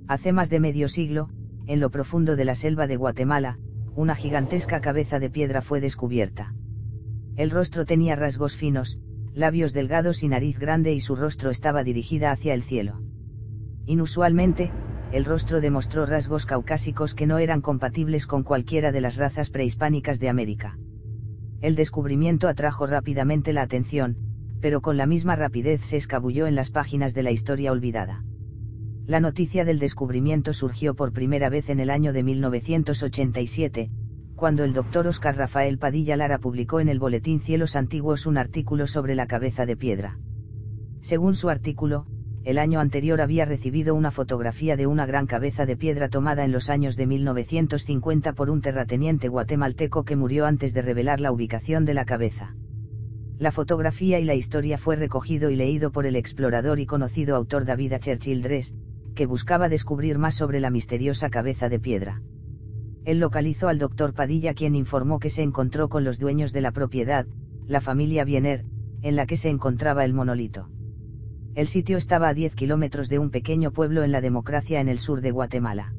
Hace más de medio siglo, en lo profundo de la selva de Guatemala, una gigantesca cabeza de piedra fue descubierta. El rostro tenía rasgos finos, labios delgados y nariz grande, y su rostro estaba dirigida hacia el cielo. Inusualmente, el rostro demostró rasgos caucásicos que no eran compatibles con cualquiera de las razas prehispánicas de América. El descubrimiento atrajo rápidamente la atención, pero con la misma rapidez se escabulló en las páginas de la historia olvidada. La noticia del descubrimiento surgió por primera vez en el año de 1987, cuando el Dr. Oscar Rafael Padilla Lara publicó en el boletín Cielos Antiguos un artículo sobre la cabeza de piedra. Según su artículo, el año anterior había recibido una fotografía de una gran cabeza de piedra tomada en los años de 1950 por un terrateniente guatemalteco que murió antes de revelar la ubicación de la cabeza. La fotografía y la historia fue recogido y leído por el explorador y conocido autor David H. Childress, que buscaba descubrir más sobre la misteriosa cabeza de piedra. Él localizó al Dr. Padilla, quien informó que se encontró con los dueños de la propiedad, la familia Biener, en la que se encontraba el monolito. El sitio estaba a 10 kilómetros de un pequeño pueblo en la Democracia, en el sur de Guatemala.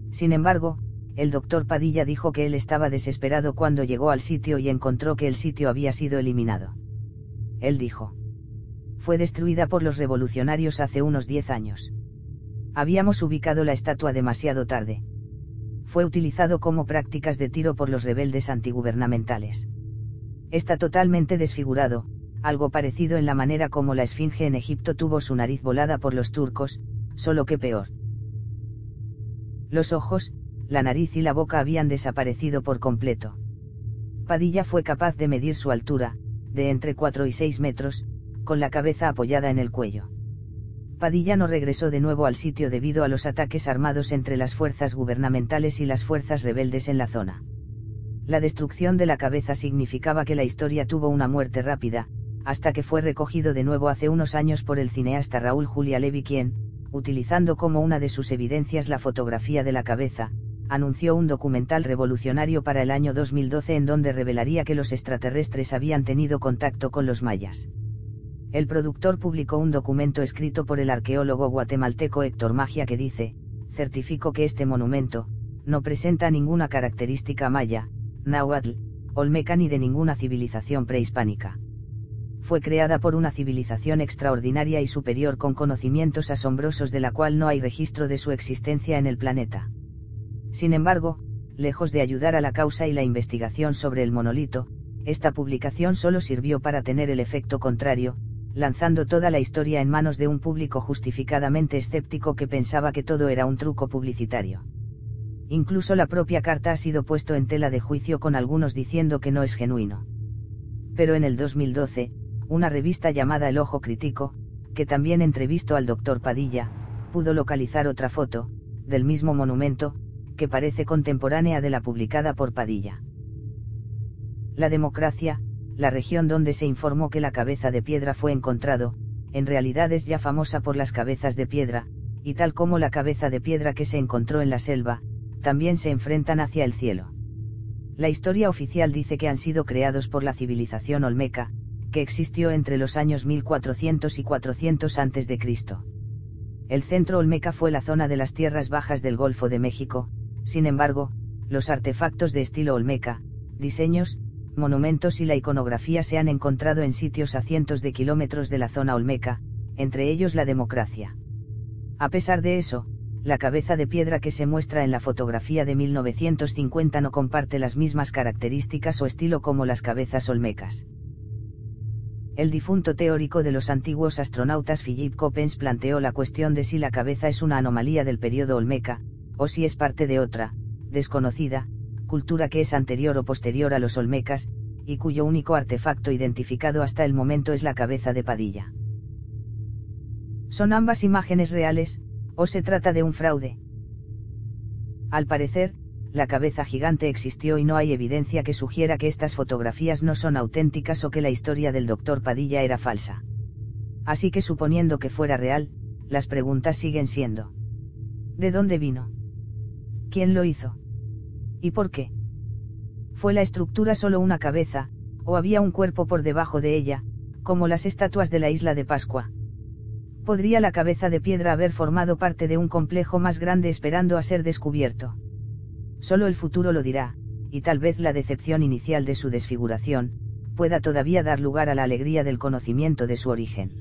Sin embargo, el Dr. Padilla dijo que él estaba desesperado cuando llegó al sitio y encontró que el sitio había sido eliminado. Él dijo: "Fue destruida por los revolucionarios hace unos 10 años. Habíamos ubicado la estatua demasiado tarde. Fue utilizado como prácticas de tiro por los rebeldes antigubernamentales. Está totalmente desfigurado, algo parecido en la manera como la esfinge en Egipto tuvo su nariz volada por los turcos, solo que peor. Los ojos, la nariz y la boca habían desaparecido por completo". Padilla fue capaz de medir su altura, de entre 4 y 6 metros, con la cabeza apoyada en el cuello. Padilla no regresó de nuevo al sitio debido a los ataques armados entre las fuerzas gubernamentales y las fuerzas rebeldes en la zona. La destrucción de la cabeza significaba que la historia tuvo una muerte rápida, hasta que fue recogido de nuevo hace unos años por el cineasta Raúl Juliá Levy, quien, utilizando como una de sus evidencias la fotografía de la cabeza, anunció un documental revolucionario para el año 2012 en donde revelaría que los extraterrestres habían tenido contacto con los mayas. El productor publicó un documento escrito por el arqueólogo guatemalteco Héctor Magia que dice: "Certifico que este monumento no presenta ninguna característica maya, náhuatl, olmeca ni de ninguna civilización prehispánica. Fue creada por una civilización extraordinaria y superior con conocimientos asombrosos de la cual no hay registro de su existencia en el planeta". Sin embargo, lejos de ayudar a la causa y la investigación sobre el monolito, esta publicación solo sirvió para tener el efecto contrario, lanzando toda la historia en manos de un público justificadamente escéptico que pensaba que todo era un truco publicitario. Incluso la propia carta ha sido puesto en tela de juicio, con algunos diciendo que no es genuino. Pero en el 2012, una revista llamada El Ojo Crítico, que también entrevistó al Dr. Padilla, pudo localizar otra foto, del mismo monumento, que parece contemporánea de la publicada por Padilla. La Democracia, la región donde se informó que la cabeza de piedra fue encontrado, en realidad es ya famosa por las cabezas de piedra, y tal como la cabeza de piedra que se encontró en la selva, también se enfrentan hacia el cielo. La historia oficial dice que han sido creados por la civilización olmeca, que existió entre los años 1400 y 400 a.C. El centro olmeca fue la zona de las tierras bajas del Golfo de México. Sin embargo, los artefactos de estilo olmeca, diseños, monumentos y la iconografía se han encontrado en sitios a cientos de kilómetros de la zona olmeca, entre ellos la Democracia. A pesar de eso, la cabeza de piedra que se muestra en la fotografía de 1950 no comparte las mismas características o estilo como las cabezas olmecas. El difunto teórico de los antiguos astronautas Philip Coppens planteó la cuestión de si la cabeza es una anomalía del período olmeca, o si es parte de otra, desconocida, cultura que es anterior o posterior a los olmecas, y cuyo único artefacto identificado hasta el momento es la cabeza de Padilla. ¿Son ambas imágenes reales, o se trata de un fraude? Al parecer, la cabeza gigante existió y no hay evidencia que sugiera que estas fotografías no son auténticas o que la historia del Dr. Padilla era falsa. Así que, suponiendo que fuera real, las preguntas siguen siendo: ¿de dónde vino? ¿Quién lo hizo? ¿Y por qué? ¿Fue la estructura solo una cabeza, o había un cuerpo por debajo de ella, como las estatuas de la isla de Pascua? ¿Podría la cabeza de piedra haber formado parte de un complejo más grande esperando a ser descubierto? Solo el futuro lo dirá, y tal vez la decepción inicial de su desfiguración pueda todavía dar lugar a la alegría del conocimiento de su origen.